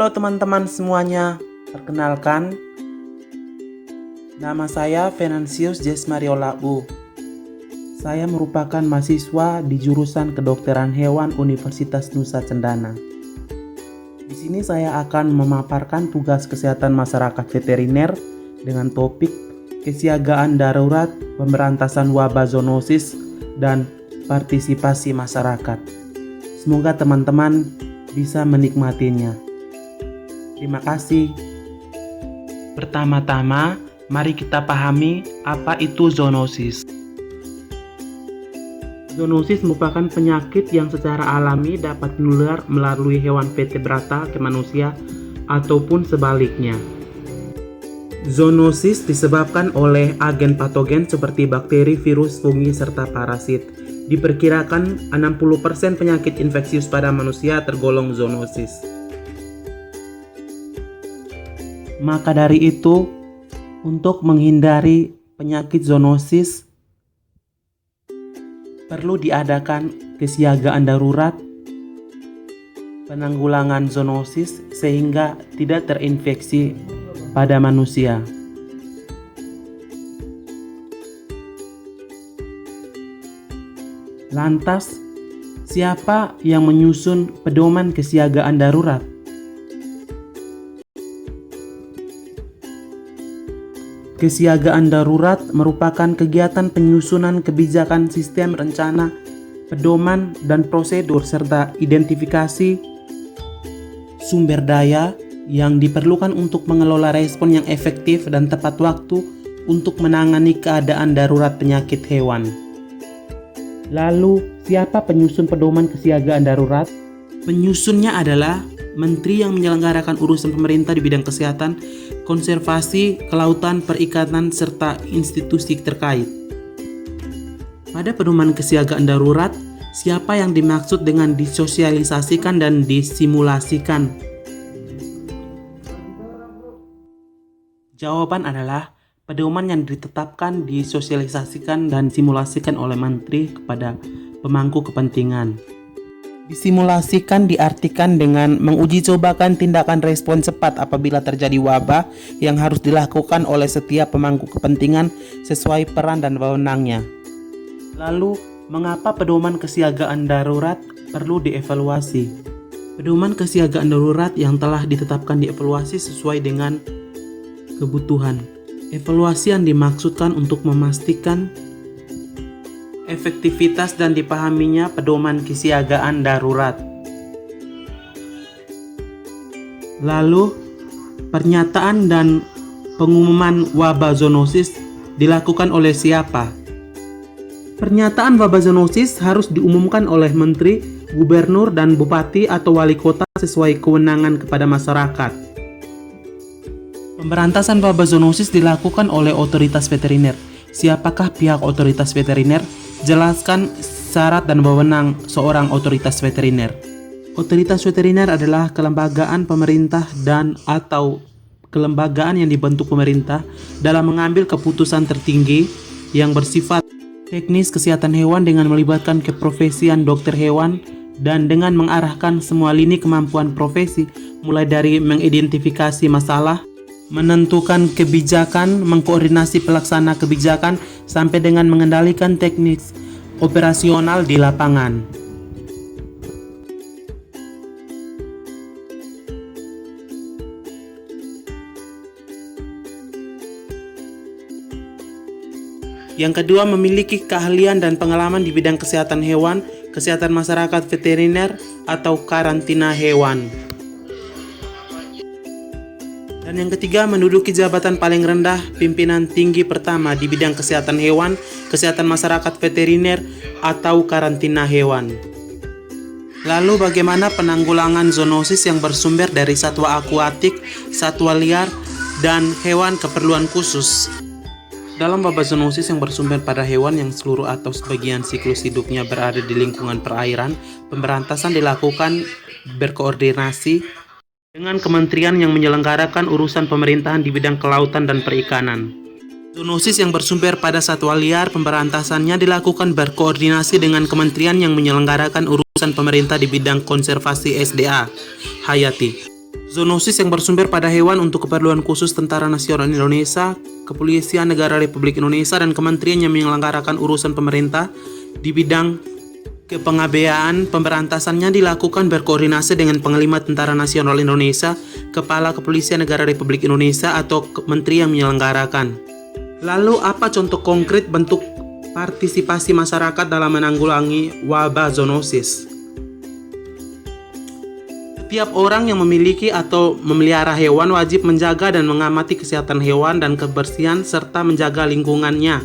Halo teman-teman semuanya, perkenalkan nama saya Venansius Jesmariola U. Saya merupakan mahasiswa di jurusan Kedokteran Hewan Universitas Nusa Cendana. Di sini saya akan memaparkan tugas kesehatan masyarakat veteriner dengan topik kesiagaan darurat, pemberantasan wabah zoonosis, dan partisipasi masyarakat. Semoga teman-teman bisa menikmatinya. Terima kasih. Pertama-tama, mari kita pahami apa itu zoonosis. Zoonosis merupakan penyakit yang secara alami dapat menular melalui hewan vertebrata ke manusia ataupun sebaliknya. Zoonosis disebabkan oleh agen patogen seperti bakteri, virus, fungi, serta parasit. Diperkirakan 60% penyakit infeksius pada manusia tergolong zoonosis. Maka dari itu, untuk menghindari penyakit zoonosis, perlu diadakan kesiagaan darurat, penanggulangan zoonosis sehingga tidak terinfeksi pada manusia. Lantas, siapa yang menyusun pedoman kesiagaan darurat? Kesiagaan darurat merupakan kegiatan penyusunan kebijakan sistem rencana, pedoman, dan prosedur serta identifikasi sumber daya yang diperlukan untuk mengelola respon yang efektif dan tepat waktu untuk menangani keadaan darurat penyakit hewan. Lalu, siapa penyusun pedoman kesiagaan darurat? Penyusunnya adalah Menteri yang menyelenggarakan urusan pemerintah di bidang kesehatan, konservasi, kelautan, perikanan, serta institusi terkait. Pada pedoman kesiagaan darurat, siapa yang dimaksud dengan disosialisasikan dan disimulasikan? Jawaban adalah pedoman yang ditetapkan, disosialisasikan, dan disimulasikan oleh menteri kepada pemangku kepentingan. Disimulasikan diartikan dengan menguji cobakan tindakan respon cepat apabila terjadi wabah yang harus dilakukan oleh setiap pemangku kepentingan sesuai peran dan wewenangnya. Lalu, mengapa pedoman kesiagaan darurat perlu dievaluasi? Pedoman kesiagaan darurat yang telah ditetapkan dievaluasi sesuai dengan kebutuhan. Evaluasi yang dimaksudkan untuk memastikan efektivitas dan dipahaminya pedoman kesiagaan darurat. Lalu, pernyataan dan pengumuman wabah zoonosis dilakukan oleh siapa? Pernyataan wabah zoonosis harus diumumkan oleh menteri, gubernur, dan bupati atau wali kota sesuai kewenangan kepada masyarakat. Pemberantasan wabah zoonosis dilakukan oleh otoritas veteriner. Siapakah pihak otoritas veteriner? Jelaskan syarat dan wewenang seorang otoritas veteriner. Otoritas veteriner adalah kelembagaan pemerintah dan atau kelembagaan yang dibentuk pemerintah dalam mengambil keputusan tertinggi yang bersifat teknis kesehatan hewan dengan melibatkan keprofesian dokter hewan dan dengan mengarahkan semua lini kemampuan profesi mulai dari mengidentifikasi masalah, menentukan kebijakan, mengkoordinasi pelaksana kebijakan, sampai dengan mengendalikan teknik operasional di lapangan. Yang kedua, memiliki keahlian dan pengalaman di bidang kesehatan hewan, kesehatan masyarakat veteriner, atau karantina hewan. Dan yang ketiga, menduduki jabatan paling rendah pimpinan tinggi pertama di bidang kesehatan hewan, kesehatan masyarakat veteriner, atau karantina hewan. Lalu bagaimana penanggulangan zoonosis yang bersumber dari satwa akuatik, satwa liar, dan hewan keperluan khusus? Dalam wabah zoonosis yang bersumber pada hewan yang seluruh atau sebagian siklus hidupnya berada di lingkungan perairan, pemberantasan dilakukan berkoordinasi dengan kementerian yang menyelenggarakan urusan pemerintahan di bidang kelautan dan perikanan. Zoonosis yang bersumber pada satwa liar, pemberantasannya dilakukan berkoordinasi dengan kementerian yang menyelenggarakan urusan pemerintah di bidang konservasi SDA, Hayati. Zoonosis yang bersumber pada hewan untuk keperluan khusus Tentara Nasional Indonesia, Kepolisian Negara Republik Indonesia, dan kementerian yang menyelenggarakan urusan pemerintah di bidang kepengabaian pemberantasannya dilakukan berkoordinasi dengan Panglima Tentara Nasional Indonesia, Kepala Kepolisian Negara Republik Indonesia, atau menteri yang menyelenggarakan. Lalu apa contoh konkret bentuk partisipasi masyarakat dalam menanggulangi wabah zoonosis? Setiap orang yang memiliki atau memelihara hewan wajib menjaga dan mengamati kesehatan hewan dan kebersihan serta menjaga lingkungannya.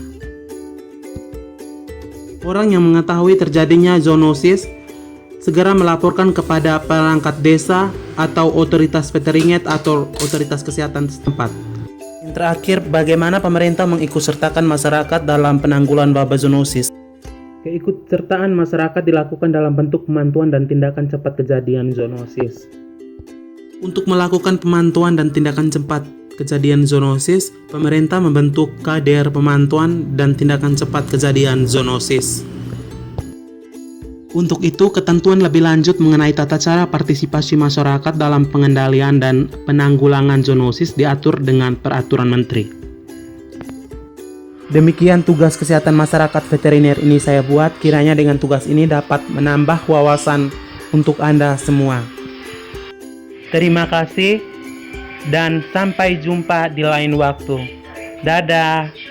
Orang yang mengetahui terjadinya zoonosis segera melaporkan kepada perangkat desa atau otoritas veteriner atau otoritas kesehatan setempat. Yang terakhir, bagaimana pemerintah mengikutsertakan masyarakat dalam penanggulangan wabah zoonosis? Keikutsertaan masyarakat dilakukan dalam bentuk pemantauan dan tindakan cepat kejadian zoonosis. Untuk melakukan pemantauan dan tindakan cepat kejadian zoonosis, pemerintah membentuk Kader Pemantauan dan Tindakan Cepat Kejadian Zoonosis. Untuk itu, ketentuan lebih lanjut mengenai tata cara partisipasi masyarakat dalam pengendalian dan penanggulangan zoonosis diatur dengan Peraturan Menteri. Demikian tugas kesehatan masyarakat veteriner ini saya buat, kiranya dengan tugas ini dapat menambah wawasan untuk Anda semua. Terima kasih dan sampai jumpa di lain waktu. Dadah.